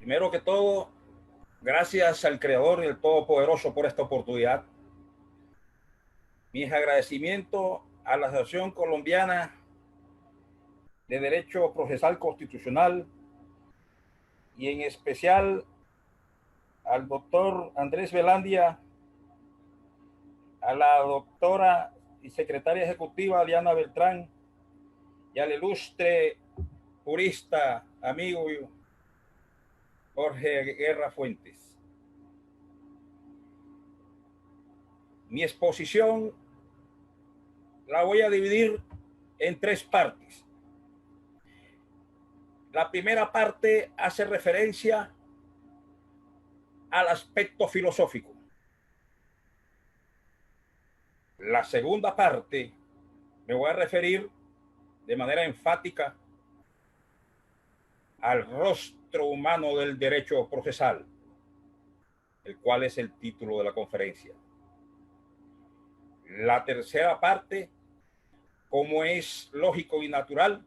Primero que todo, gracias al Creador y el Todopoderoso por esta oportunidad. Mis agradecimientos a la Asociación Colombiana de Derecho Procesal Constitucional y en especial al doctor Andrés Velandia, a la doctora y secretaria ejecutiva Diana Beltrán y al ilustre jurista, amigo Jorge Guerra Fuentes. Mi exposición la voy a dividir en tres partes. La primera parte hace referencia al aspecto filosófico. La segunda parte me voy a referir de manera enfática al rostro humano del derecho procesal, el cual es el título de la conferencia. La tercera parte, como es lógico y natural,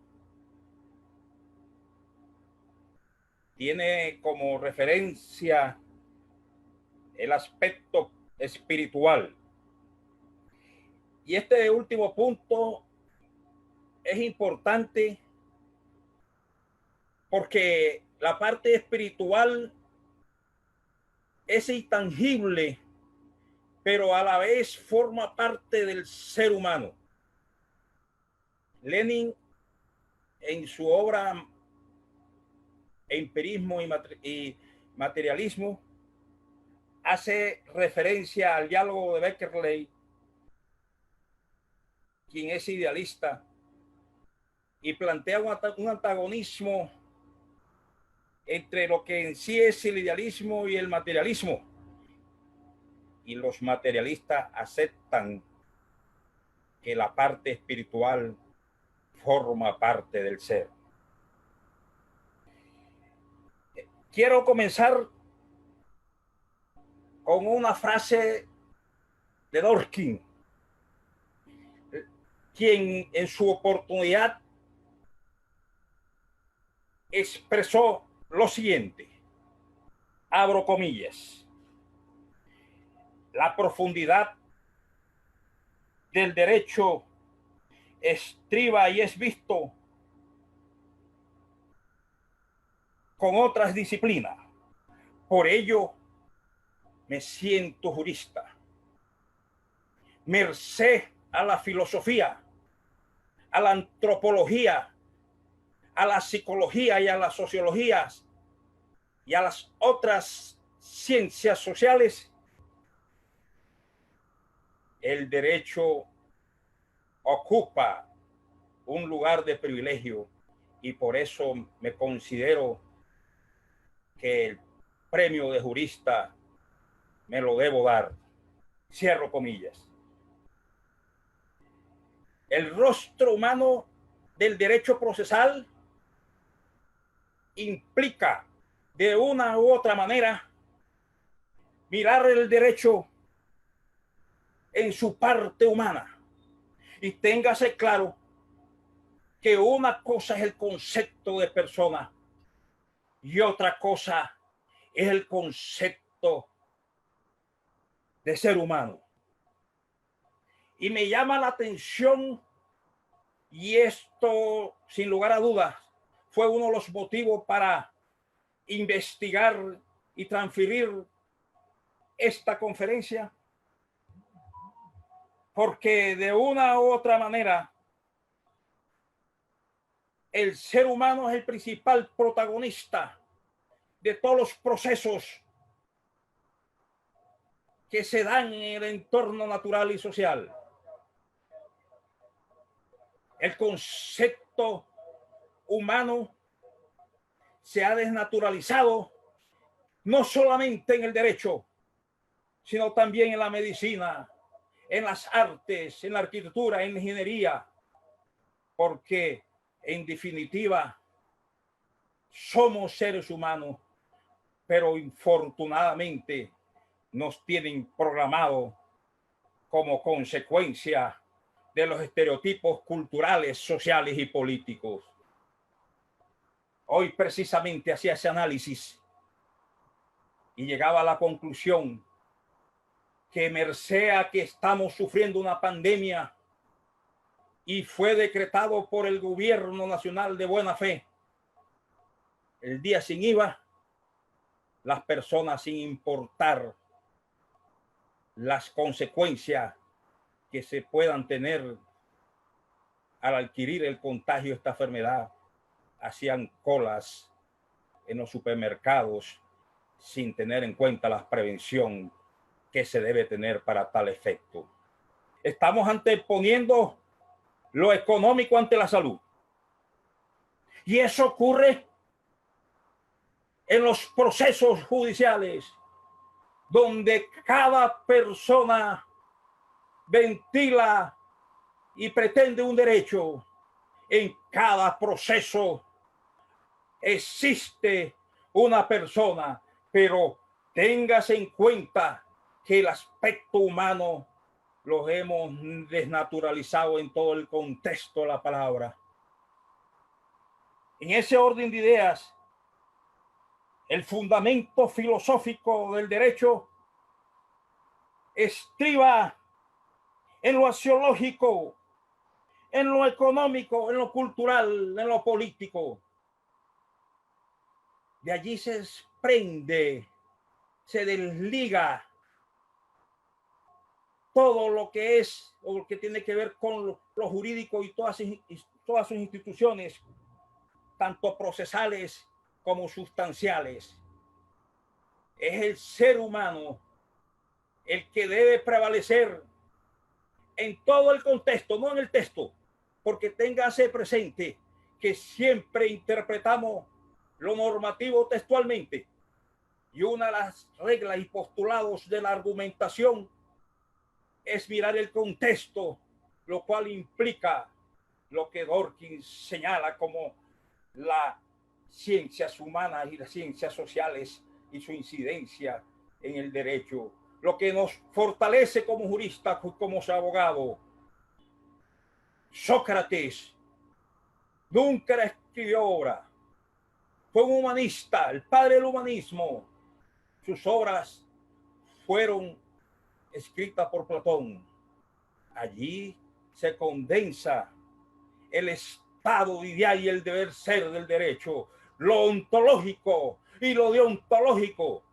tiene como referencia el aspecto espiritual. Y este último punto es importante porque la parte espiritual es intangible, pero a la vez forma parte del ser humano. Lenin, en su obra Empirismo y Materialismo, hace referencia al diálogo de Beckerley, quien es idealista, y plantea un antagonismo entre lo que en sí es el idealismo y el materialismo. Y los materialistas aceptan que la parte espiritual forma parte del ser. Quiero comenzar con una frase de Dworkin, quien en su oportunidad expresó lo siguiente, abro comillas: la profundidad del derecho estriba y es visto con otras disciplinas. Por ello me siento jurista. Merced a la filosofía, a la antropología, a la psicología y a las sociologías y a las otras ciencias sociales, el derecho ocupa un lugar de privilegio y por eso me considero que el premio de jurista me lo debo dar. Cierro comillas. El rostro humano del derecho procesal implica de una u otra manera mirar el derecho en su parte humana. Y téngase claro que una cosa es el concepto de persona y otra cosa es el concepto de ser humano. Y me llama la atención, y esto sin lugar a dudas fue uno de los motivos para investigar y transferir esta conferencia, porque de una u otra manera el ser humano es el principal protagonista de todos los procesos que se dan en el entorno natural y social. El concepto humano se ha desnaturalizado no solamente en el derecho, sino también en la medicina, en las artes, en la arquitectura, en la ingeniería, porque en definitiva somos seres humanos, pero infortunadamente nos tienen programado como consecuencia de los estereotipos culturales, sociales y políticos. Hoy precisamente hacía ese análisis y llegaba a la conclusión que merced a que estamos sufriendo una pandemia y fue decretado por el gobierno nacional de buena fe el día sin IVA, las personas, sin importar las consecuencias que se puedan tener al adquirir el contagio de esta enfermedad, hacían colas en los supermercados sin tener en cuenta la prevención que se debe tener para tal efecto. Estamos anteponiendo lo económico ante la salud. Y eso ocurre en los procesos judiciales, donde cada persona ventila y pretende un derecho. En cada proceso existe una persona, pero téngase en cuenta que el aspecto humano lo hemos desnaturalizado en todo el contexto de la palabra. En ese orden de ideas, el fundamento filosófico del derecho estriba en lo axiológico, en lo económico, en lo cultural, en lo político. De allí se desprende, se desliga todo lo que es o lo que tiene que ver con lo jurídico y todas sus instituciones, tanto procesales como sustanciales. Es el ser humano el que debe prevalecer en todo el contexto, no en el texto, porque téngase presente que siempre interpretamos lo normativo textualmente, y una de las reglas y postulados de la argumentación es mirar el contexto, lo cual implica lo que Dworkin señala como las ciencias humanas y las ciencias sociales y su incidencia en el derecho, lo que nos fortalece como jurista, como abogado. Sócrates nunca escribió obra, fue un humanista, el padre del humanismo. Sus obras fueron escritas por Platón. Allí se condensa el estado ideal y el deber ser del derecho, lo ontológico y lo deontológico.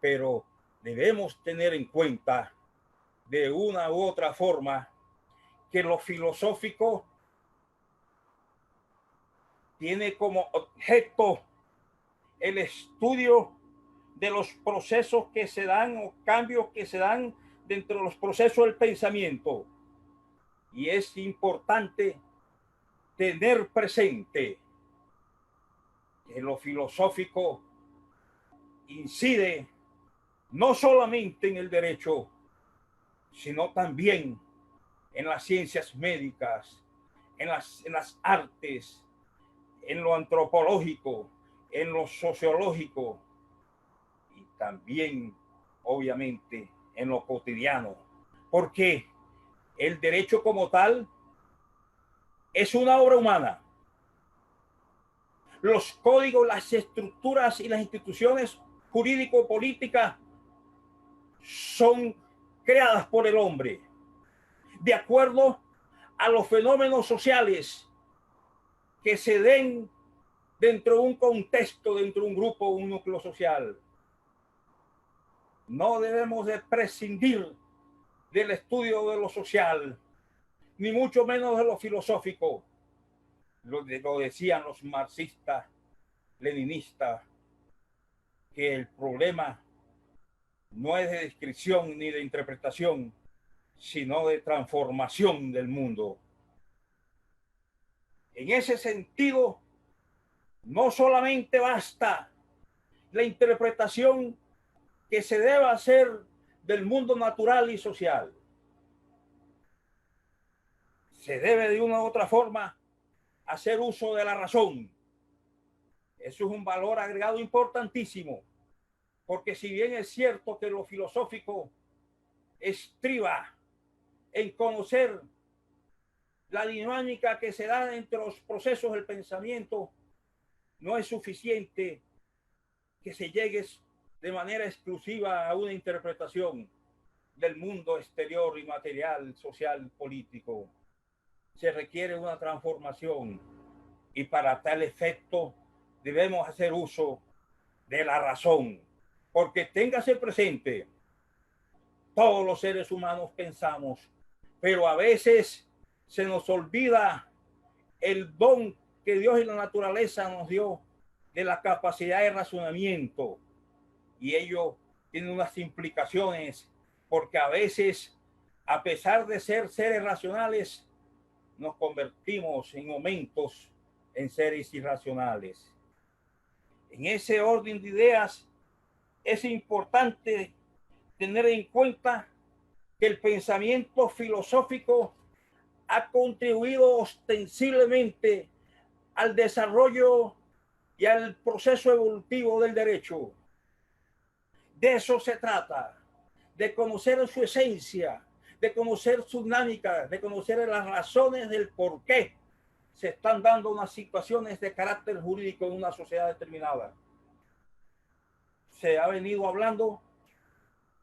Pero debemos tener en cuenta de una u otra forma que lo filosófico tiene como objeto el estudio de los procesos que se dan o cambios que se dan dentro de los procesos del pensamiento. Y es importante tener presente que lo filosófico incide no solamente en el derecho, sino también en las ciencias médicas, en las artes, en lo antropológico, en lo sociológico y también, obviamente, en lo cotidiano. Porque el derecho como tal es una obra humana. Los códigos, las estructuras y las instituciones jurídico-políticas son creadas por el hombre de acuerdo a los fenómenos sociales que se den dentro de un contexto, dentro de un grupo, un núcleo social. No debemos de prescindir del estudio de lo social, ni mucho menos de lo filosófico. Lo decían los marxistas, leninistas, que el problema no es de descripción ni de interpretación, sino de transformación del mundo. En ese sentido, no solamente basta la interpretación que se debe hacer del mundo natural y social. Se debe de una u otra forma hacer uso de la razón. Eso es un valor agregado importantísimo, porque si bien es cierto que lo filosófico estriba en conocer la dinámica que se da entre los procesos del pensamiento, no es suficiente que se llegue de manera exclusiva a una interpretación del mundo exterior y material, social, político. Se requiere una transformación y para tal efecto debemos hacer uso de la razón, porque téngase presente, todos los seres humanos pensamos, pero a veces se nos olvida el don que Dios y la naturaleza nos dio de la capacidad de razonamiento, y ello tiene unas implicaciones, porque a veces, a pesar de ser seres racionales, nos convertimos en momentos en seres irracionales. En ese orden de ideas, es importante tener en cuenta que el pensamiento filosófico ha contribuido ostensiblemente al desarrollo y al proceso evolutivo del derecho. De eso se trata, de conocer su esencia, de conocer su dinámica, de conocer las razones del por qué se están dando unas situaciones de carácter jurídico en una sociedad determinada. Se ha venido hablando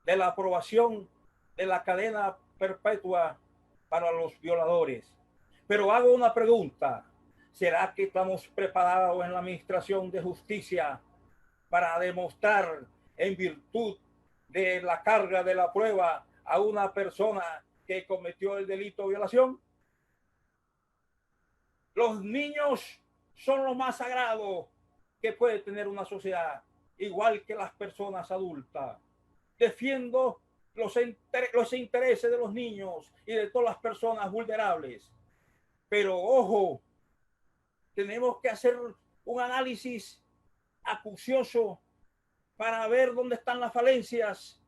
de la aprobación de la cadena perpetua para los violadores. Pero hago una pregunta. ¿Será que estamos preparados en la administración de justicia para demostrar en virtud de la carga de la prueba a una persona que cometió el delito de violación? Los niños son lo más sagrado que puede tener una sociedad, igual que las personas adultas. Defiendo los intereses de los niños y de todas las personas vulnerables. Pero ojo, tenemos que hacer un análisis acucioso para ver dónde están las falencias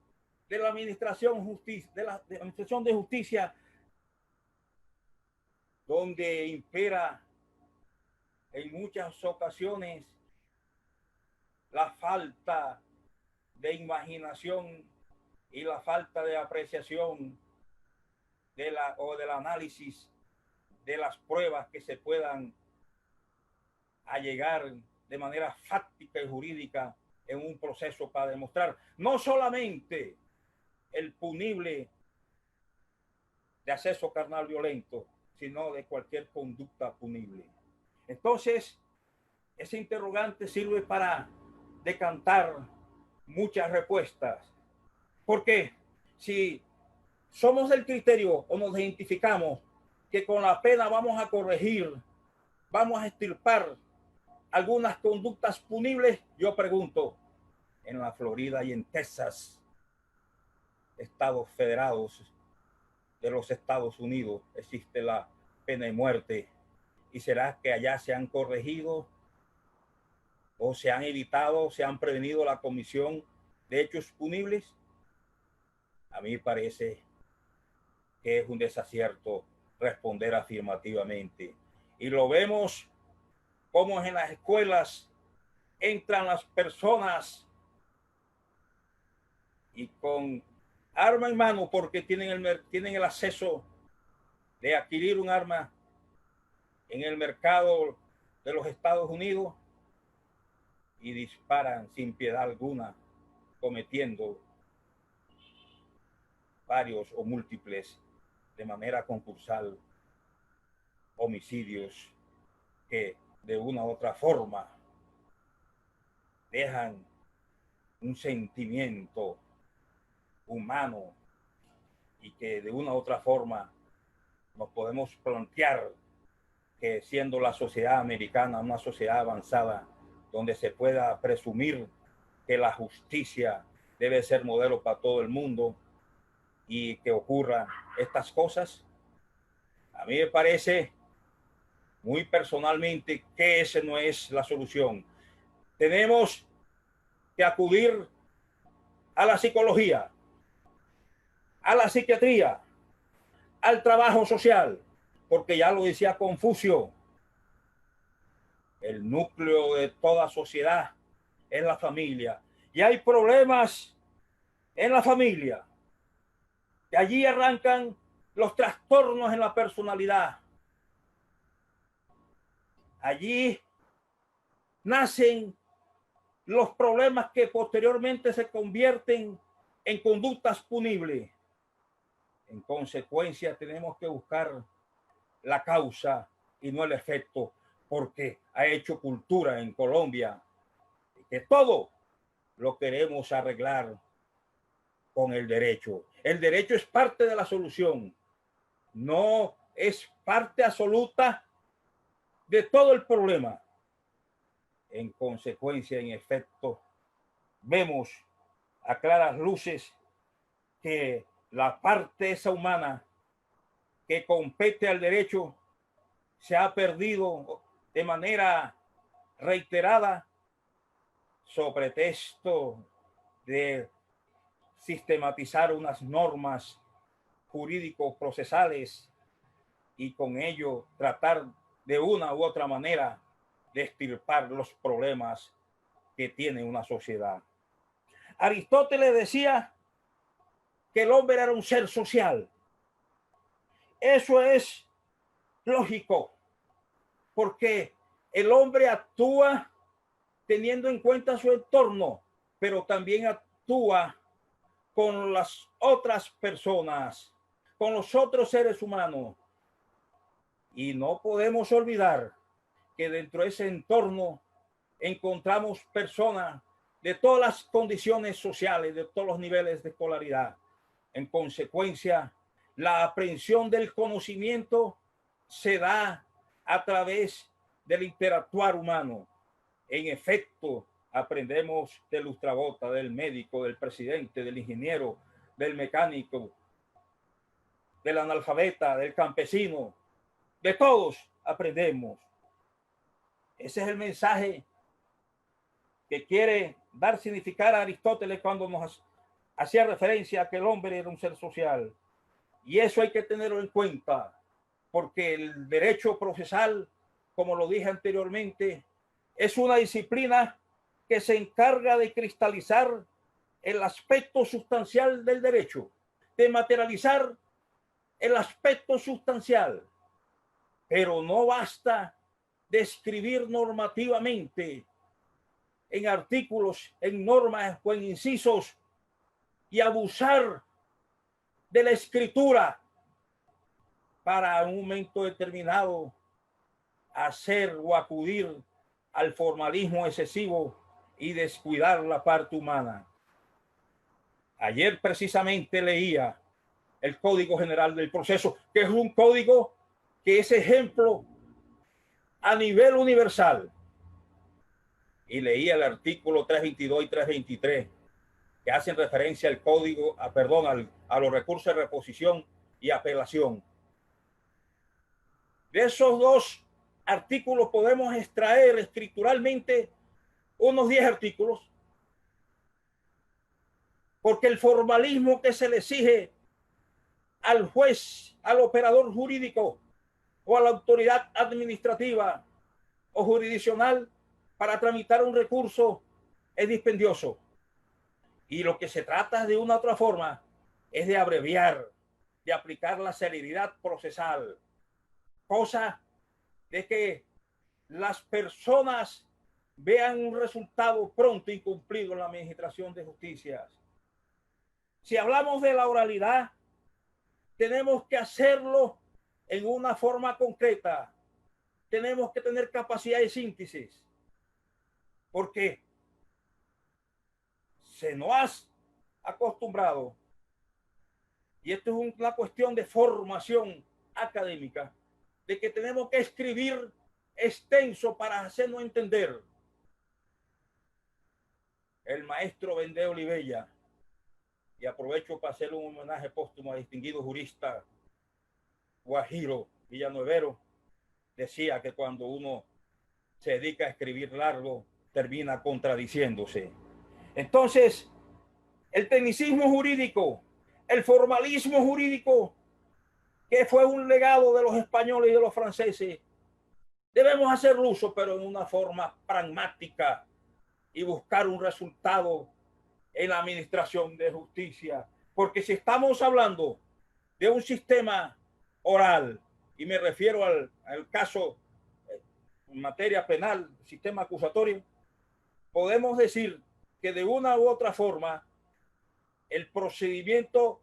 de la administración de justicia, donde impera en muchas ocasiones la falta de imaginación y la falta de apreciación del análisis de las pruebas que se puedan allegar de manera fáctica y jurídica en un proceso para demostrar no solamente el punible de acceso carnal violento, sino de cualquier conducta punible. Entonces, ese interrogante sirve para decantar muchas respuestas. Porque si somos del criterio o nos identificamos que con la pena vamos a corregir, vamos a extirpar algunas conductas punibles, yo pregunto, en la Florida y en Texas, estados federados de los Estados Unidos, existe la pena de muerte. ¿Y será que allá se han corregido o se han evitado, se han prevenido la comisión de hechos punibles? A mí parece que es un desacierto responder afirmativamente. Y lo vemos como en las escuelas entran las personas y con arma en mano, porque tienen el acceso de adquirir un arma en el mercado de los Estados Unidos, y disparan sin piedad alguna, cometiendo varios o múltiples, de manera concursal, homicidios que de una u otra forma dejan un sentimiento humano y que de una u otra forma nos podemos plantear que, siendo la sociedad americana una sociedad avanzada donde se pueda presumir que la justicia debe ser modelo para todo el mundo, y que ocurran estas cosas, a mí me parece muy personalmente que esa no es la solución. Tenemos que acudir a la psicología, a la psiquiatría, al trabajo social, porque ya lo decía Confucio, el núcleo de toda sociedad es la familia, y hay problemas en la familia. De allí arrancan los trastornos en la personalidad. Allí nacen los problemas que posteriormente se convierten en conductas punibles. En consecuencia, tenemos que buscar la causa y no el efecto, porque ha hecho cultura en Colombia que todo lo queremos arreglar con el derecho. El derecho es parte de la solución, no es parte absoluta de todo el problema. En consecuencia, en efecto, vemos a claras luces que la parte esa humana que compete al derecho se ha perdido de manera reiterada sobre pretexto de sistematizar unas normas jurídicos procesales y con ello tratar de una u otra manera de extirpar los problemas que tiene una sociedad. Aristóteles decía que el hombre era un ser social. Eso es lógico, porque el hombre actúa teniendo en cuenta su entorno, pero también actúa con las otras personas, con los otros seres humanos. Y no podemos olvidar que dentro de ese entorno encontramos personas de todas las condiciones sociales, de todos los niveles de escolaridad. En consecuencia, la aprehensión del conocimiento se da a través del interactuar humano. En efecto, aprendemos del lustrabota, del médico, del presidente, del ingeniero, del mecánico, del analfabeta, del campesino, de todos aprendemos. Ese es el mensaje que quiere dar significar a Aristóteles cuando nos hacía referencia a que el hombre era un ser social. Y eso hay que tenerlo en cuenta, porque el derecho procesal, como lo dije anteriormente, es una disciplina que se encarga de cristalizar el aspecto sustancial del derecho, de materializar el aspecto sustancial. Pero no basta de escribir normativamente en artículos, en normas o en incisos y abusar de la escritura para un momento determinado hacer o acudir al formalismo excesivo y descuidar la parte humana. Ayer precisamente leía el Código General del Proceso, que es un código que es ejemplo a nivel universal. Y leía el artículo 322 y 323, que hacen referencia al código, a los recursos de reposición y apelación. De esos dos artículos podemos extraer escrituralmente unos 10 artículos, porque el formalismo que se le exige al juez, al operador jurídico o a la autoridad administrativa o jurisdiccional para tramitar un recurso es dispendioso. Y lo que se trata de una u otra forma es de abreviar, de aplicar la celeridad procesal, cosa de que las personas vean un resultado pronto y cumplido en la administración de justicia. Si hablamos de la oralidad, tenemos que hacerlo en una forma concreta. Tenemos que tener capacidad de síntesis, porque se nos ha acostumbrado, y esto es una cuestión de formación académica, de que tenemos que escribir extenso para hacernos entender. El maestro Vendée Olivella, y aprovecho para hacerle un homenaje póstumo al distinguido jurista Guajiro Villanuevero, decía que cuando uno se dedica a escribir largo, termina contradiciéndose. Entonces, el tecnicismo jurídico, el formalismo jurídico, que fue un legado de los españoles y de los franceses, debemos hacer uso, pero en una forma pragmática y buscar un resultado en la administración de justicia. Porque si estamos hablando de un sistema oral, y me refiero al caso en materia penal, sistema acusatorio, podemos decir que de una u otra forma el procedimiento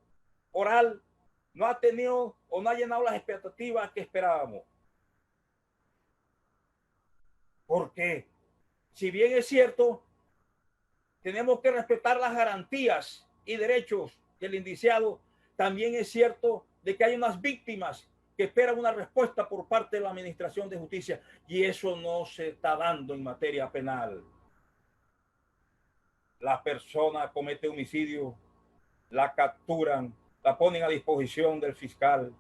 oral no ha tenido o no ha llenado las expectativas que esperábamos. Porque si bien es cierto, tenemos que respetar las garantías y derechos del indiciado, también es cierto de que hay unas víctimas que esperan una respuesta por parte de la Administración de Justicia, y eso no se está dando en materia penal. La persona comete homicidio, la capturan, la ponen a disposición del fiscal,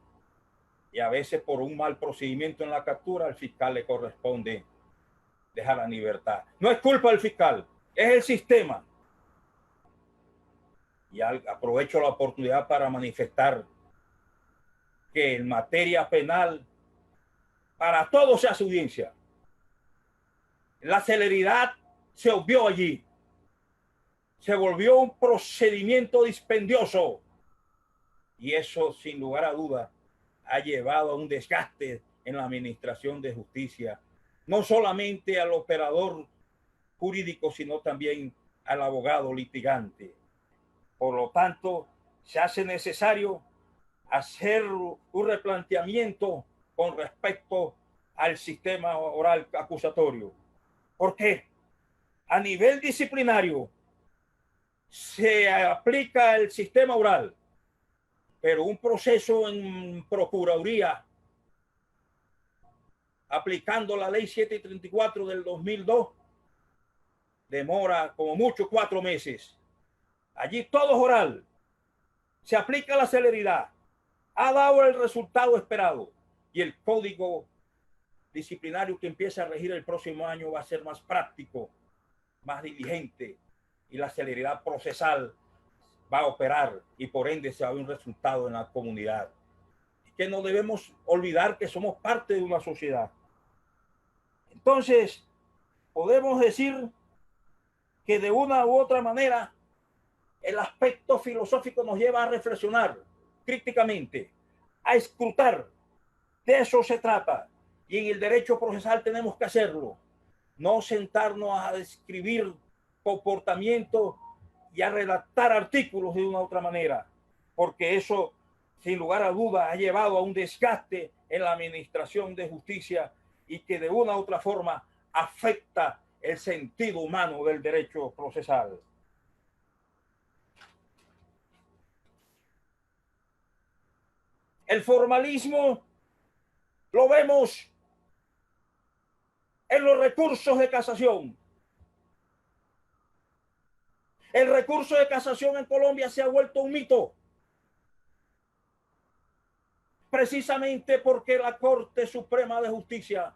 y a veces por un mal procedimiento en la captura al fiscal le corresponde dejar la libertad. No es culpa del fiscal, es el sistema. Y aprovecho la oportunidad para manifestar que en materia penal para todos se hace audiencia. La celeridad se obvió allí. Se volvió un procedimiento dispendioso. Y eso, sin lugar a duda, ha llevado a un desgaste en la administración de justicia. No solamente al operador jurídico, sino también al abogado litigante. Por lo tanto, se hace necesario hacer un replanteamiento con respecto al sistema oral acusatorio. ¿Por qué? A nivel disciplinario se aplica el sistema oral, pero un proceso en Procuraduría aplicando la ley 734 del 2002 demora como mucho 4 meses. Allí todo es oral. Se aplica la celeridad. Ha dado el resultado esperado. Y el código disciplinario que empieza a regir el próximo año va a ser más práctico, más diligente, y la celeridad procesal va a operar, y por ende se va a ver un resultado en la comunidad. Y que no debemos olvidar que somos parte de una sociedad. Entonces, podemos decir que de una u otra manera el aspecto filosófico nos lleva a reflexionar críticamente, a escrutar. De eso se trata. Y en el derecho procesal tenemos que hacerlo. No sentarnos a describir comportamientos y a redactar artículos de una u otra manera, porque eso, sin lugar a dudas, ha llevado a un desgaste en la administración de justicia y que de una u otra forma afecta el sentido humano del derecho procesal. El formalismo lo vemos en los recursos de casación. El recurso de casación en Colombia se ha vuelto un mito, precisamente porque la Corte Suprema de Justicia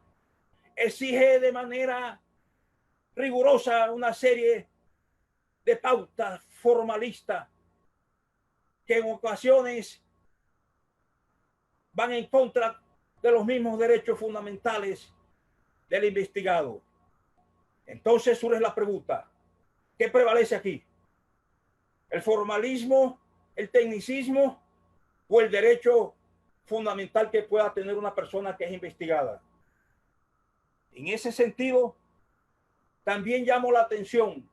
exige de manera rigurosa una serie de pautas formalistas que en ocasiones van en contra de los mismos derechos fundamentales del investigado. Entonces surge la pregunta, ¿qué prevalece aquí? ¿El formalismo, el tecnicismo o el derecho fundamental que pueda tener una persona que es investigada? En ese sentido, también llamo la atención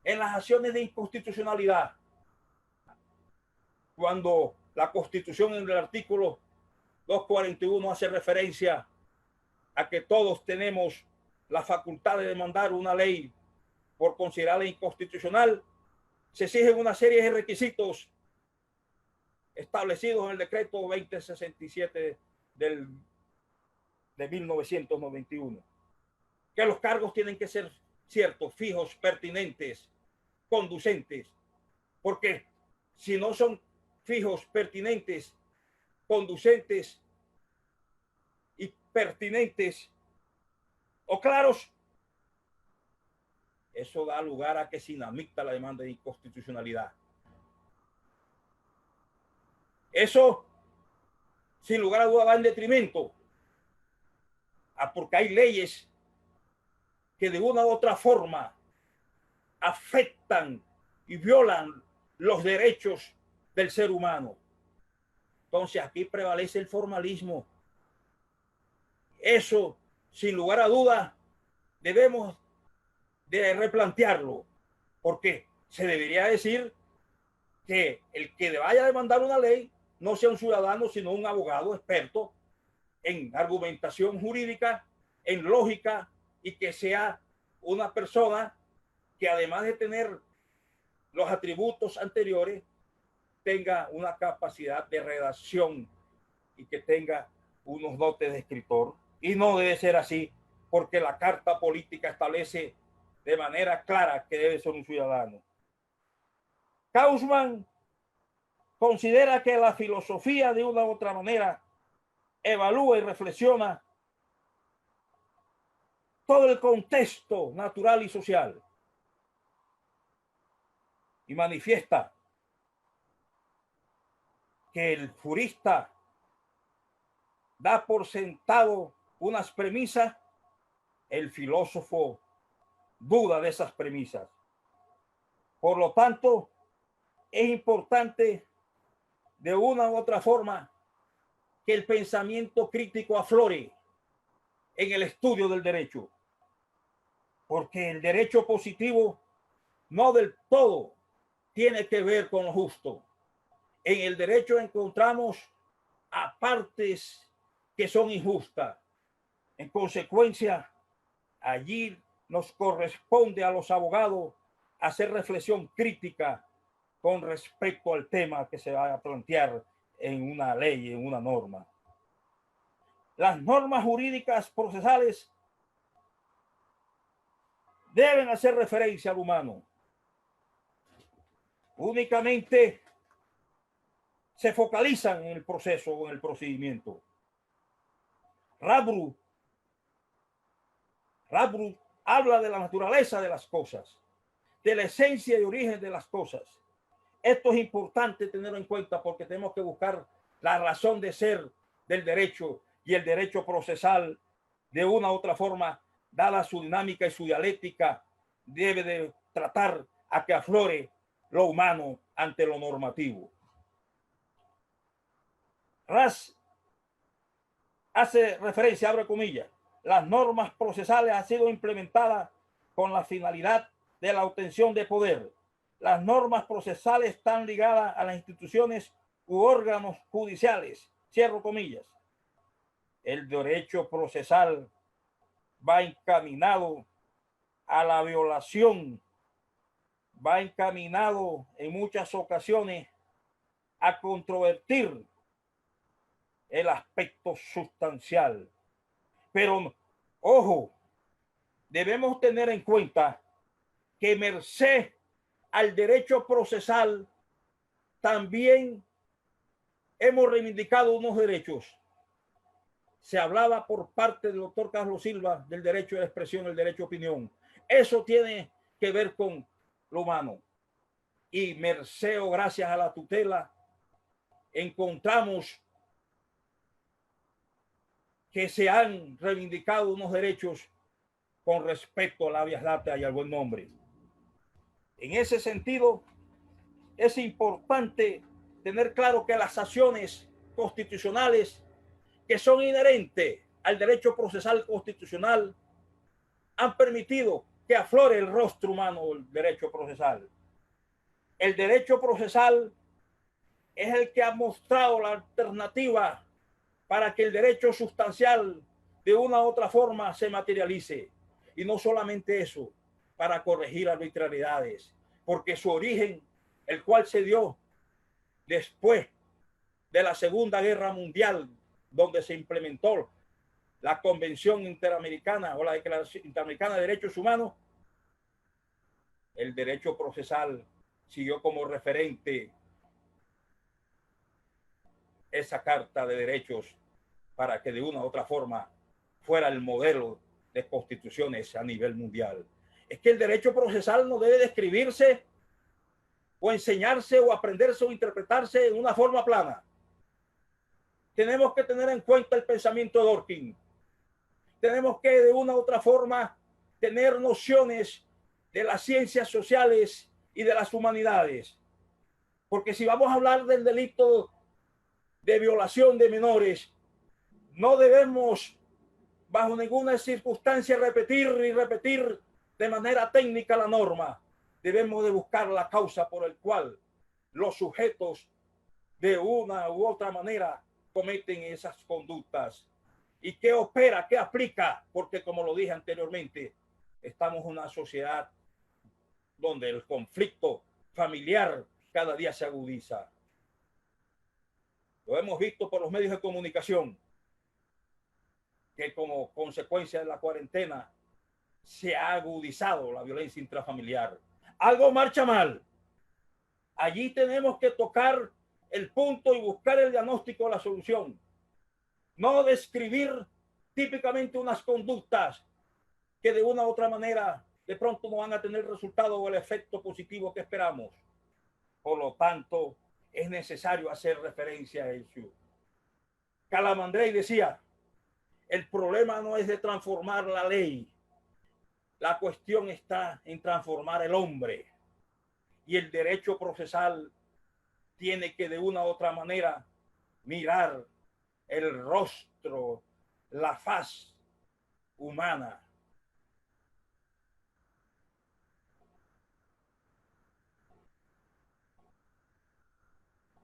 en las acciones de inconstitucionalidad, cuando la Constitución en el artículo 241 hace referencia a que todos tenemos la facultad de demandar una ley por considerarla inconstitucional. Se exigen una serie de requisitos establecidos en el decreto 2067 de 1991, que los cargos tienen que ser ciertos, fijos, pertinentes, conducentes, porque si no son fijos, pertinentes, conducentes y pertinentes o claros, eso da lugar a que se inadmita la demanda de inconstitucionalidad. Eso, sin lugar a duda, va en detrimento, porque hay leyes que de una u otra forma afectan y violan los derechos del ser humano. Entonces aquí prevalece el formalismo. Eso, sin lugar a duda, debemos de replantearlo, porque se debería decir que el que vaya a demandar una ley no sea un ciudadano, sino un abogado experto en argumentación jurídica, en lógica, y que sea una persona que, además de tener los atributos anteriores, tenga una capacidad de redacción y que tenga unos dotes de escritor. Y no debe ser así, porque la Carta Política establece de manera clara que debe ser un ciudadano. Kaufman considera que la filosofía, de una u otra manera, evalúa y reflexiona todo el contexto natural y social y manifiesta que el jurista da por sentado unas premisas, el filósofo duda de esas premisas. Por lo tanto, es importante de una u otra forma que el pensamiento crítico aflore en el estudio del derecho, porque el derecho positivo no del todo tiene que ver con lo justo. En el derecho encontramos a partes que son injustas. En consecuencia, allí nos corresponde a los abogados hacer reflexión crítica con respecto al tema que se va a plantear en una ley, en una norma. Las normas jurídicas procesales deben hacer referencia al humano. Únicamente se focalizan en el proceso o en el procedimiento. Radbruch habla de la naturaleza de las cosas, de la esencia y origen de las cosas. Esto es importante tenerlo en cuenta porque tenemos que buscar la razón de ser del derecho, y el derecho procesal, de una u otra forma, dada su dinámica y su dialéctica, debe de tratar a que aflore lo humano ante lo normativo. Ras hace referencia, abre comillas, las normas procesales han sido implementadas con la finalidad de la obtención de poder. Las normas procesales están ligadas a las instituciones u órganos judiciales, cierro comillas. El derecho procesal va encaminado a la violación, va encaminado en muchas ocasiones a controvertir el aspecto sustancial. Pero, ojo, debemos tener en cuenta que merced al derecho procesal también hemos reivindicado unos derechos. Se hablaba por parte del doctor Carlos Silva del derecho de expresión, el derecho de opinión. Eso tiene que ver con lo humano. Y merced o gracias a la tutela, encontramos que se han reivindicado unos derechos con respecto a la habeas data y al buen nombre. En ese sentido, es importante tener claro que las acciones constitucionales que son inherentes al derecho procesal constitucional han permitido que aflore el rostro humano del derecho procesal. El derecho procesal es el que ha mostrado la alternativa para que el derecho sustancial de una u otra forma se materialice. Y no solamente eso, para corregir arbitrariedades, porque su origen, el cual se dio después de la Segunda Guerra Mundial, donde se implementó la Convención Interamericana o la Declaración Interamericana de Derechos Humanos, el derecho procesal siguió como referente esa Carta de Derechos para que de una u otra forma fuera el modelo de constituciones a nivel mundial. Es que el derecho procesal no debe describirse o enseñarse o aprenderse o interpretarse en una forma plana. Tenemos que tener en cuenta el pensamiento de Dworkin. Tenemos que de una u otra forma tener nociones de las ciencias sociales y de las humanidades. Porque si vamos a hablar del delito de violación de menores, no debemos bajo ninguna circunstancia repetir y repetir de manera técnica la norma, debemos de buscar la causa por el cual los sujetos de una u otra manera cometen esas conductas. ¿Y qué opera, qué aplica? Porque como lo dije anteriormente, estamos en una sociedad donde el conflicto familiar cada día se agudiza. Lo hemos visto por los medios de comunicación, que como consecuencia de la cuarentena se ha agudizado la violencia intrafamiliar. Algo marcha mal. Allí tenemos que tocar el punto y buscar el diagnóstico de la solución. No describir típicamente unas conductas que de una u otra manera de pronto no van a tener el resultado o el efecto positivo que esperamos. Por lo tanto, es necesario hacer referencia a eso. Calamandrei decía, el problema no es de transformar la ley, la cuestión está en transformar el hombre. Y el derecho procesal tiene que de una u otra manera mirar el rostro, la faz humana.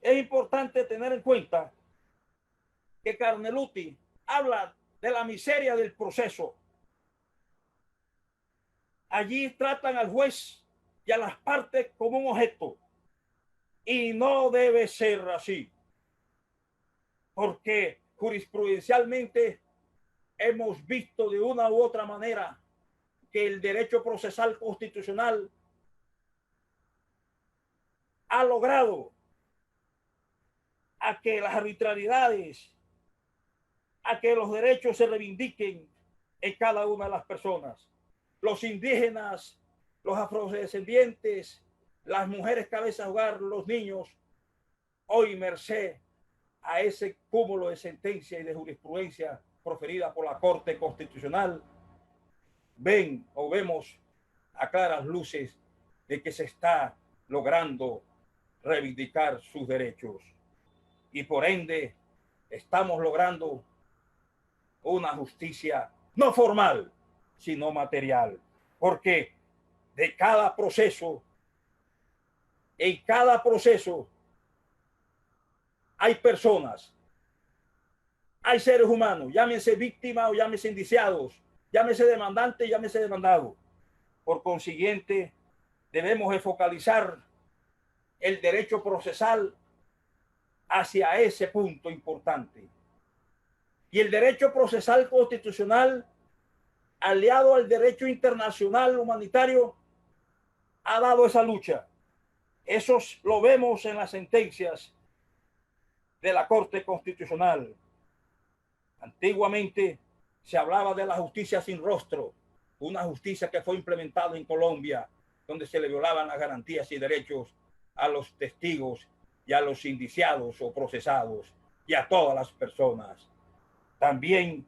Es importante tener en cuenta que Carneluti habla de la miseria del proceso. Allí tratan al juez y a las partes como un objeto. Y no debe ser así. Porque jurisprudencialmente hemos visto de una u otra manera que el derecho procesal constitucional ha logrado a que las arbitrariedades, a que los derechos se reivindiquen en cada una de las personas. Los indígenas, los afrodescendientes, las mujeres cabezas de hogar, los niños, hoy merced a ese cúmulo de sentencia y de jurisprudencia proferida por la Corte Constitucional, ven o vemos a claras luces de que se está logrando reivindicar sus derechos. Y por ende, estamos logrando una justicia no formal, sino material. Porque de cada proceso, en cada proceso, hay personas, hay seres humanos, llámense víctimas o llámense indiciados, llámese demandante, llámese demandado. Por consiguiente, debemos de focalizar el derecho procesal hacia ese punto importante. Y el derecho procesal constitucional, aliado al derecho internacional humanitario, ha dado esa lucha. Eso lo vemos en las sentencias de la Corte Constitucional. Antiguamente se hablaba de la justicia sin rostro, una justicia que fue implementada en Colombia, donde se le violaban las garantías y derechos a los testigos y a los indiciados o procesados y a todas las personas. También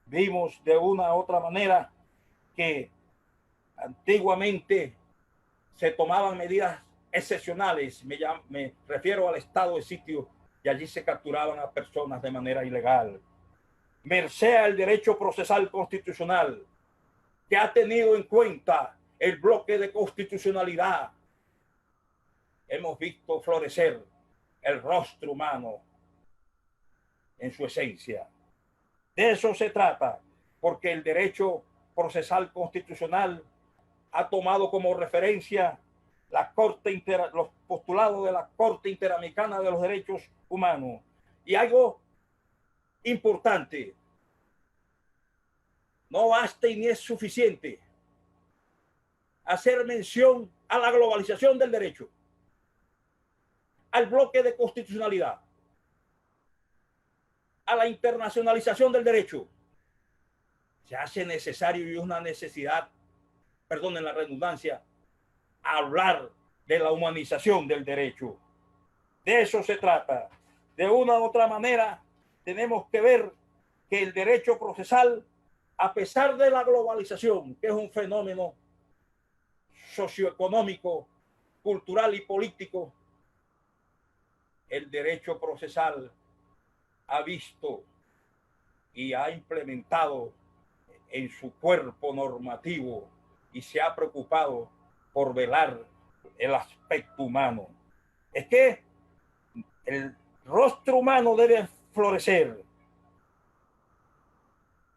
vimos de una u otra manera que antiguamente se tomaban medidas excepcionales, me refiero al estado de sitio, y allí se capturaban a personas de manera ilegal. Merced al derecho procesal constitucional, que ha tenido en cuenta el bloque de constitucionalidad, hemos visto florecer el rostro humano en su esencia. De eso se trata, porque el derecho procesal constitucional ha tomado como referencia los postulados de la Corte Interamericana de los Derechos Humanos. Y algo importante, no basta y ni es suficiente hacer mención a la globalización del derecho, al bloque de constitucionalidad, a la internacionalización del derecho. Se hace necesario y es una necesidad, perdonen la redundancia, hablar de la humanización del derecho. De eso se trata. De una u otra manera, tenemos que ver que el derecho procesal, a pesar de la globalización, que es un fenómeno socioeconómico, cultural y político, el derecho procesal ha visto y ha implementado en su cuerpo normativo y se ha preocupado por velar el aspecto humano. Es que el rostro humano debe florecer.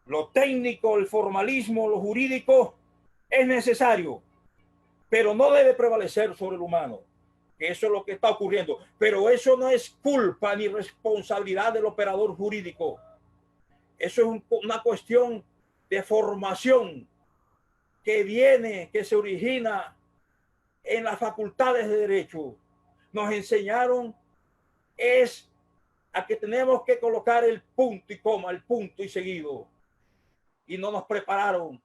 Lo técnico, el formalismo, lo jurídico es necesario, pero no debe prevalecer sobre el humano, que eso es lo que está ocurriendo. Pero eso no es culpa ni responsabilidad del operador jurídico. Eso es una cuestión de formación que se origina en las facultades de derecho. Nos enseñaron es a que tenemos que colocar el punto y coma, el punto y seguido. Y no nos prepararon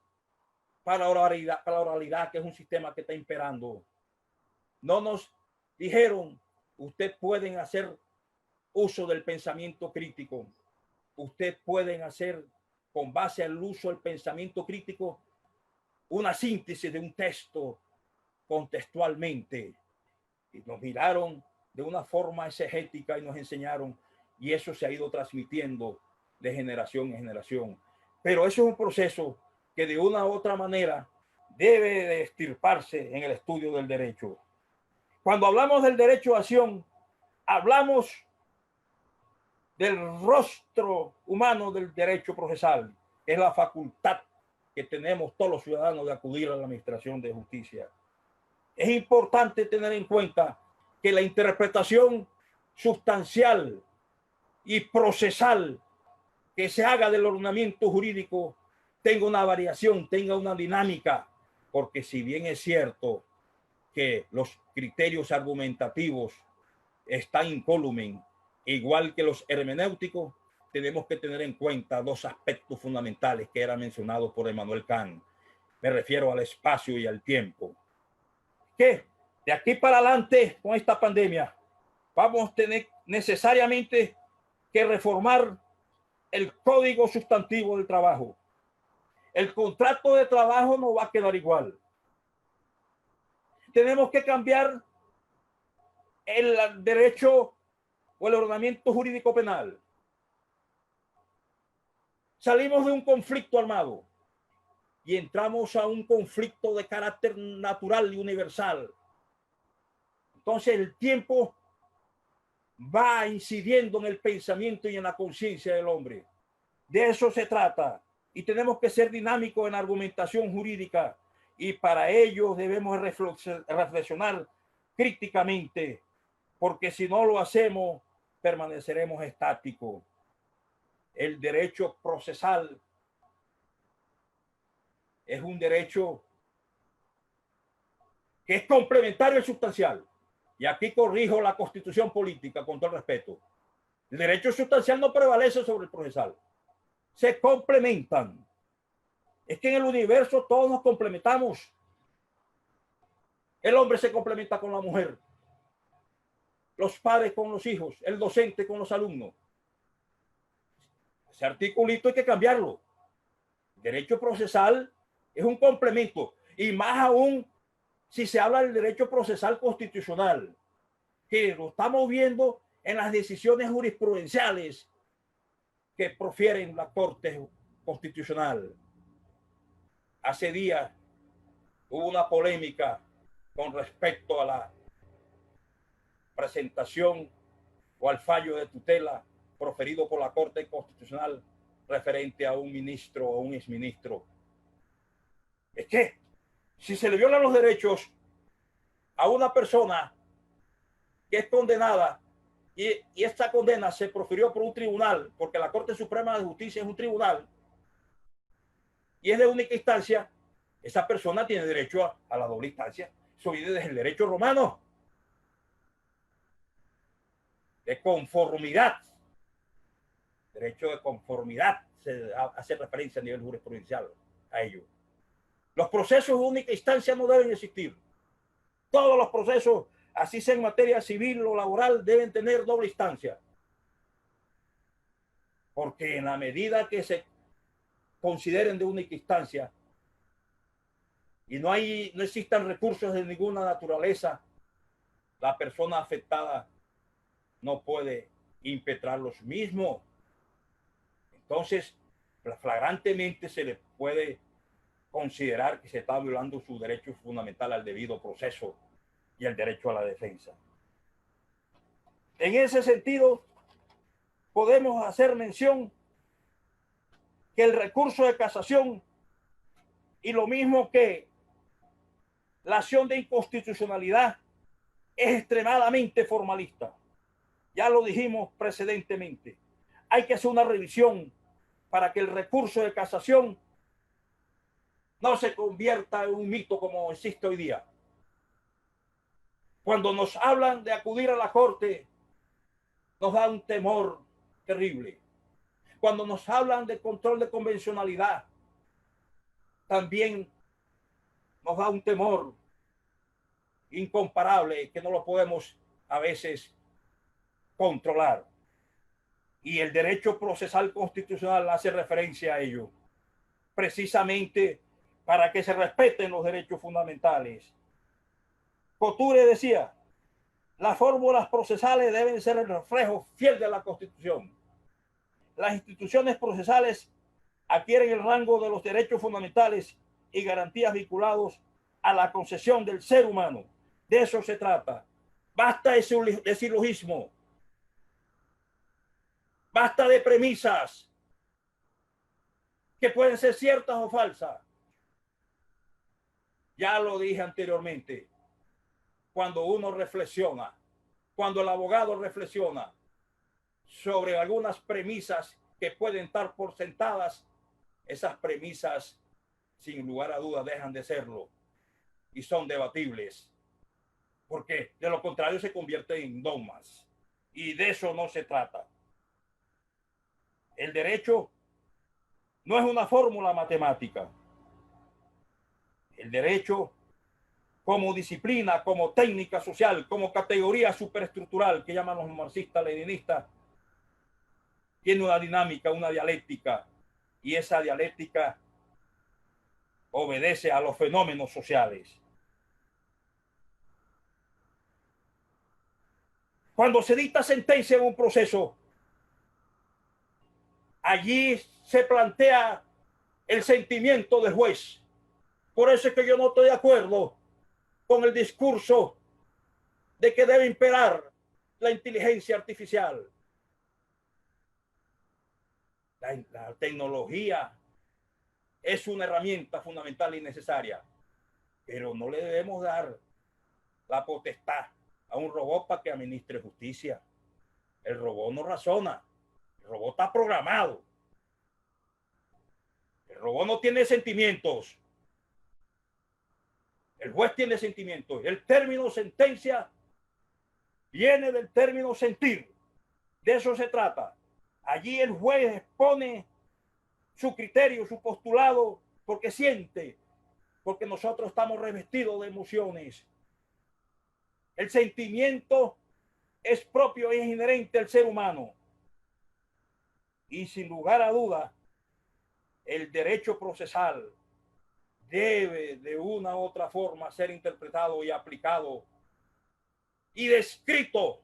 para la oralidad, que es un sistema que está imperando. No nos dijeron, ustedes pueden hacer uso del pensamiento crítico. Ustedes pueden hacer, con base al uso del pensamiento crítico, una síntesis de un texto contextualmente. Y nos miraron de una forma exegética y nos enseñaron, y eso se ha ido transmitiendo de generación en generación. Pero eso es un proceso que de una u otra manera debe de extirparse en el estudio del derecho. Cuando hablamos del derecho a acción, hablamos del rostro humano del derecho procesal, que es la facultad que tenemos todos los ciudadanos de acudir a la administración de justicia. Es importante tener en cuenta que la interpretación sustancial y procesal que se haga del ordenamiento jurídico tenga una variación, tenga una dinámica, porque si bien es cierto que los criterios argumentativos están incólumen, igual que los hermenéuticos, tenemos que tener en cuenta dos aspectos fundamentales que eran mencionados por Emmanuel Kant. Me refiero al espacio y al tiempo. Que de aquí para adelante, con esta pandemia, vamos a tener necesariamente que reformar el código sustantivo del trabajo. El contrato de trabajo no va a quedar igual. Tenemos que cambiar el derecho o el ordenamiento jurídico penal. Salimos de un conflicto armado y entramos a un conflicto de carácter natural y universal. Entonces el tiempo va incidiendo en el pensamiento y en la conciencia del hombre. De eso se trata. Y tenemos que ser dinámicos en argumentación jurídica. Y para ello debemos reflexionar críticamente, porque si no lo hacemos, permaneceremos estáticos. El derecho procesal es un derecho que es complementario y sustancial. Y aquí corrijo la Constitución política con todo el respeto. El derecho sustancial no prevalece sobre el procesal. Se complementan. Es que en el universo todos nos complementamos. El hombre se complementa con la mujer, los padres con los hijos, el docente con los alumnos. Ese articulito hay que cambiarlo. El derecho procesal es un complemento, y más aún si se habla del derecho procesal constitucional, que lo estamos viendo en las decisiones jurisprudenciales que profieren la Corte Constitucional. Hace días hubo una polémica con respecto a la presentación o al fallo de tutela proferido por la Corte Constitucional referente a un ministro o un exministro. Es que si se le violan los derechos a una persona que es condenada y esta condena se profirió por un tribunal, porque la Corte Suprema de Justicia es un tribunal y es de única instancia, esa persona tiene derecho a la doble instancia. Eso viene desde el derecho romano de conformidad. Derecho de conformidad se hace referencia a nivel jurisprudencial a ello. Los procesos de única instancia no deben existir. Todos los procesos, así sea en materia civil o laboral, deben tener doble instancia. Porque en la medida que se consideren de única instancia y no existan recursos de ninguna naturaleza, la persona afectada no puede impetrar los mismos. Entonces, flagrantemente se le puede considerar que se está violando su derecho fundamental al debido proceso y el derecho a la defensa. En ese sentido, podemos hacer mención que el recurso de casación y lo mismo que la acción de inconstitucionalidad es extremadamente formalista. Ya lo dijimos precedentemente. Hay que hacer una revisión para que el recurso de casación no se convierta en un mito como existe hoy día. Cuando nos hablan de acudir a la corte, nos da un temor terrible. Cuando nos hablan de control de convencionalidad, también nos da un temor incomparable que no lo podemos a veces controlar. Y el derecho procesal constitucional hace referencia a ello, precisamente para que se respeten los derechos fundamentales. Couture decía, las fórmulas procesales deben ser el reflejo fiel de la Constitución. Las instituciones procesales adquieren el rango de los derechos fundamentales y garantías vinculados a la concesión del ser humano. De eso se trata. Basta de silogismo. Basta de premisas que pueden ser ciertas o falsas. Ya lo dije anteriormente. Cuando uno reflexiona, cuando el abogado reflexiona sobre algunas premisas que pueden estar por sentadas, esas premisas, sin lugar a dudas, dejan de serlo y son debatibles, porque de lo contrario se convierten en dogmas, y de eso no se trata. El derecho no es una fórmula matemática. El derecho, como disciplina, como técnica social, como categoría superestructural que llaman los marxistas-leninistas, tiene una dinámica, una dialéctica, y esa dialéctica obedece a los fenómenos sociales. Cuando se dicta sentencia en un proceso, allí se plantea el sentimiento del juez. Por eso es que yo no estoy de acuerdo con el discurso de que debe imperar la inteligencia artificial. La tecnología es una herramienta fundamental y necesaria, pero no le debemos dar la potestad a un robot para que administre justicia. El robot no razona, el robot está programado. El robot no tiene sentimientos. El juez tiene sentimientos. El término sentencia viene del término sentir. De eso se trata. Allí el juez expone su criterio, su postulado, porque siente, porque nosotros estamos revestidos de emociones. El sentimiento es propio y es inherente al ser humano. Y sin lugar a duda, el derecho procesal debe de una u otra forma ser interpretado y aplicado y descrito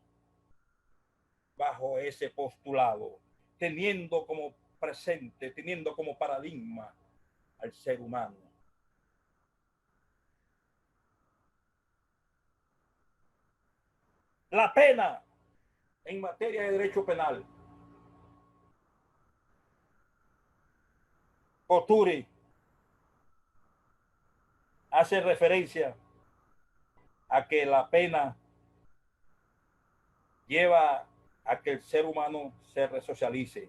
bajo ese postulado, teniendo como presente, teniendo como paradigma al ser humano. La pena en materia de derecho penal. Couture hace referencia a que la pena lleva a que el ser humano se resocialice.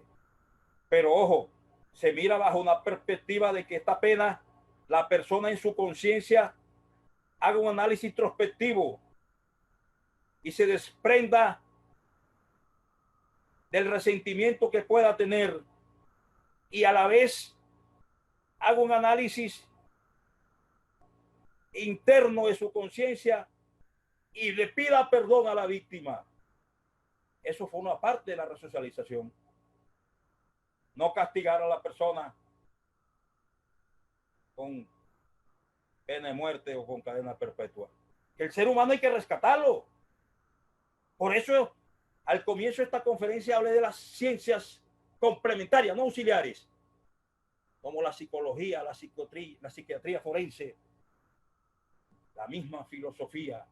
Pero ojo, se mira bajo una perspectiva de que esta pena, la persona en su conciencia haga un análisis introspectivo y se desprenda del resentimiento que pueda tener y a la vez haga un análisis interno de su conciencia y le pida perdón a la víctima. Eso forma parte de la resocialización. No castigar a la persona con pena de muerte o con cadena perpetua. El ser humano hay que rescatarlo. Por eso, al comienzo de esta conferencia hablé de las ciencias complementarias, no auxiliares. como la psicología, la psiquiatría forense, la misma filosofía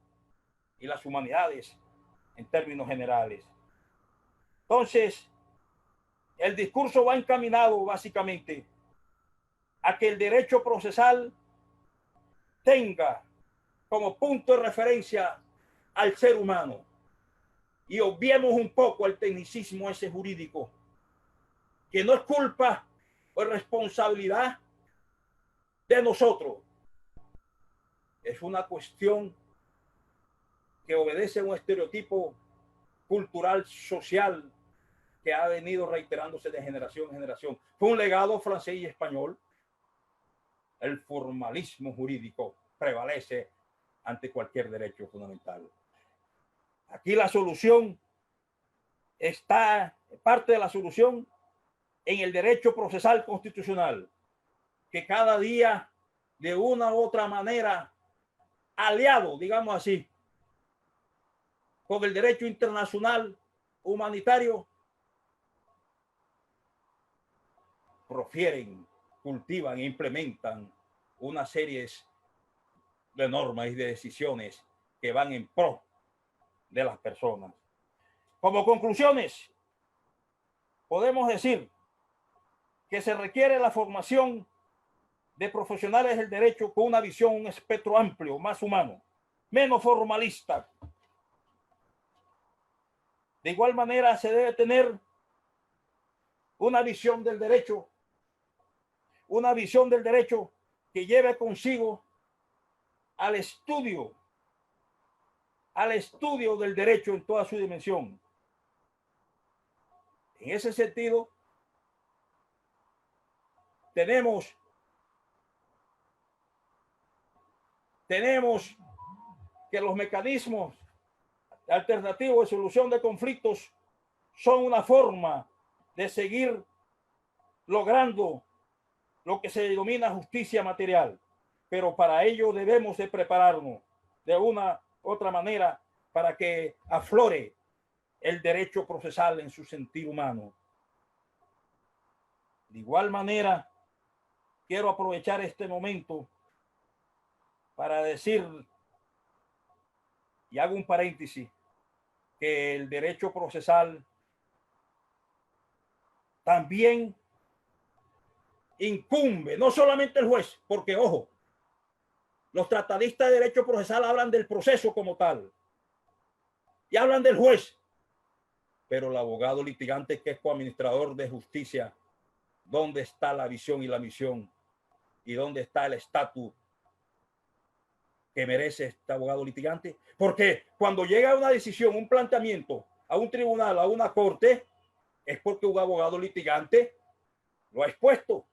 y las humanidades en términos generales. Entonces, el discurso va encaminado básicamente a que el derecho procesal tenga como punto de referencia al ser humano y obviemos un poco el tecnicismo ese jurídico, que no es culpa o responsabilidad de nosotros, es una cuestión que obedece a un estereotipo cultural, social, que ha venido reiterándose de generación en generación. Fue un legado francés y español. El formalismo jurídico prevalece ante cualquier derecho fundamental. Aquí la solución está, parte de la solución en el derecho procesal constitucional, que cada día de una u otra manera aliado, digamos así, con el derecho internacional humanitario, profieren, cultivan e implementan una serie de normas y de decisiones que van en pro de las personas. Como conclusiones, podemos decir que se requiere la formación de profesionales del derecho con una visión, un espectro amplio, más humano, menos formalista. De igual manera, se debe tener una visión del derecho que lleve consigo al estudio del derecho en toda su dimensión. En ese sentido, tenemos que los mecanismos alternativos de solución de conflictos son una forma de seguir logrando lo que se denomina justicia material, pero para ello debemos de prepararnos de una u otra manera para que aflore el derecho procesal en su sentido humano. De igual manera, quiero aprovechar este momento para decir, y hago un paréntesis, que el derecho procesal también incumbe, no solamente el juez, porque ojo, los tratadistas de derecho procesal hablan del proceso como tal y hablan del juez, pero el abogado litigante que es coadministrador de justicia, ¿dónde está la visión y la misión? ¿Y dónde está el estatus que merece este abogado litigante? Porque cuando llega a una decisión, un planteamiento, a un tribunal, a una corte, es porque un abogado litigante lo ha expuesto.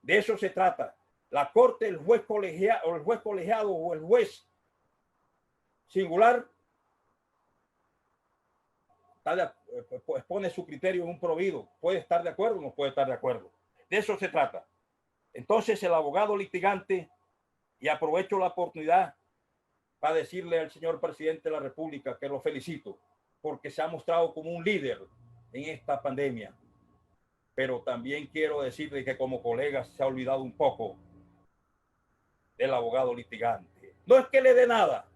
De eso se trata. La corte, el juez colegiado o el juez singular expone su criterio en un provido. Puede estar de acuerdo o no puede estar de acuerdo. De eso se trata. Entonces el abogado litigante, y aprovecho la oportunidad para decirle al señor presidente de la República que lo felicito porque se ha mostrado como un líder en esta pandemia. Pero también quiero decirle que como colega se ha olvidado un poco del abogado litigante. No es que le dé nada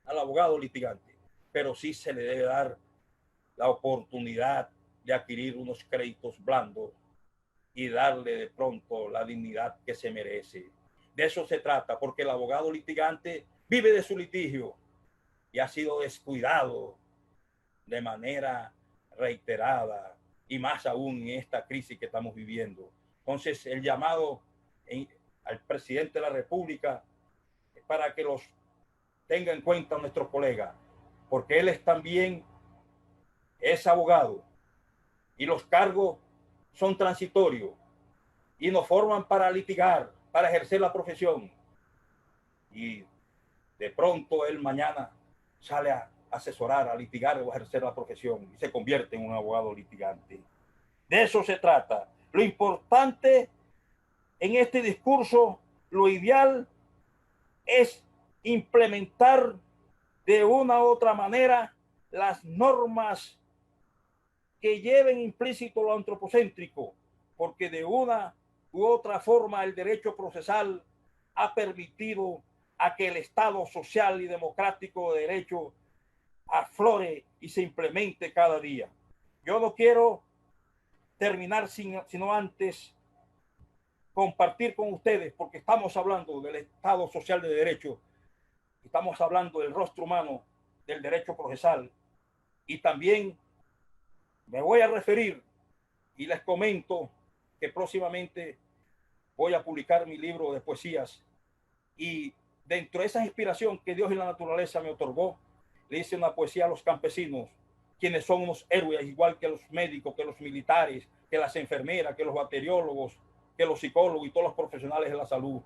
al abogado litigante, pero sí se le debe dar la oportunidad de adquirir unos créditos blandos y darle de pronto la dignidad que se merece. De eso se trata, porque el abogado litigante vive de su litigio y ha sido descuidado de manera reiterada y más aún en esta crisis que estamos viviendo. Entonces, el llamado al presidente de la República es para que los tenga en cuenta nuestro colega, porque él también es abogado y los cargos son transitorios y nos forman para litigar, para ejercer la profesión. Y de pronto él mañana sale a asesorar, a litigar o a ejercer la profesión y se convierte en un abogado litigante. De eso se trata. Lo importante en este discurso, lo ideal es implementar de una u otra manera las normas que lleven implícito lo antropocéntrico, porque de una u otra forma el derecho procesal ha permitido a que el Estado social y democrático de derecho aflore y se implemente cada día. Yo no quiero terminar sino antes compartir con ustedes, porque estamos hablando del Estado social de derecho, estamos hablando del rostro humano del derecho procesal, y también me voy a referir y les comento que próximamente voy a publicar mi libro de poesías, y dentro de esa inspiración que Dios y la naturaleza me otorgó, le hice una poesía a los campesinos, quienes son unos héroes, igual que los médicos, que los militares, que las enfermeras, que los bacteriólogos, que los psicólogos y todos los profesionales de la salud,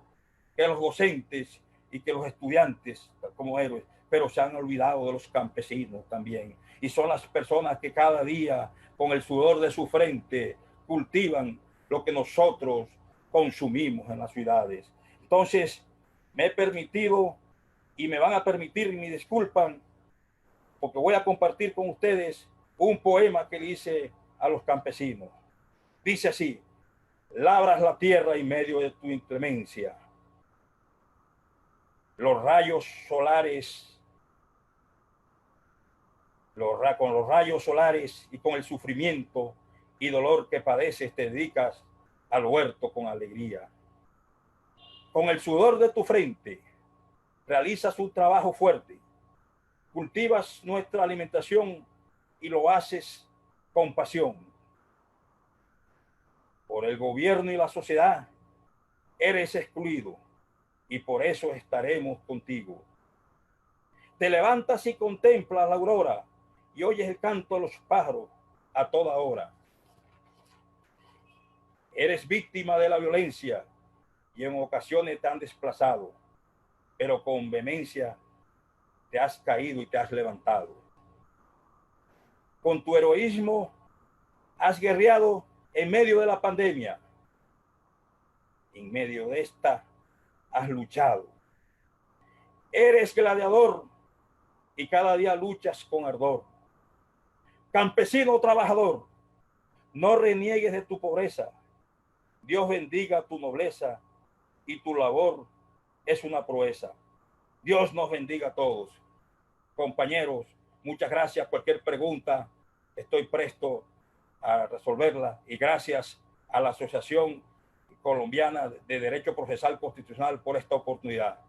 que los docentes y que los estudiantes como héroes, pero se han olvidado de los campesinos también. Y son las personas que cada día, con el sudor de su frente, cultivan lo que nosotros consumimos en las ciudades. Entonces, me he permitido y me van a permitir, y me disculpan, porque voy a compartir con ustedes un poema que le hice a los campesinos. Dice así: labras la tierra en medio de tu inclemencia. Los rayos solares, con los rayos solares y con el sufrimiento y dolor que padeces, te dedicas al huerto con alegría. Con el sudor de tu frente, realizas un trabajo fuerte. Cultivas nuestra alimentación y lo haces con pasión. Por el gobierno y la sociedad eres excluido, y por eso estaremos contigo. Te levantas y contemplas la aurora y oyes el canto de los pájaros a toda hora. Eres víctima de la violencia y en ocasiones te han desplazado, pero con vehemencia te has caído y te has levantado. Con tu heroísmo has guerreado en medio de la pandemia. En medio de esta has luchado. Eres gladiador y cada día luchas con ardor. Campesino trabajador, no reniegues de tu pobreza. Dios bendiga tu nobleza y tu labor es una proeza. Dios nos bendiga a todos. Compañeros, muchas gracias. Cualquier pregunta, estoy presto a resolverla, y gracias a la Asociación Colombiana de Derecho Procesal Constitucional por esta oportunidad.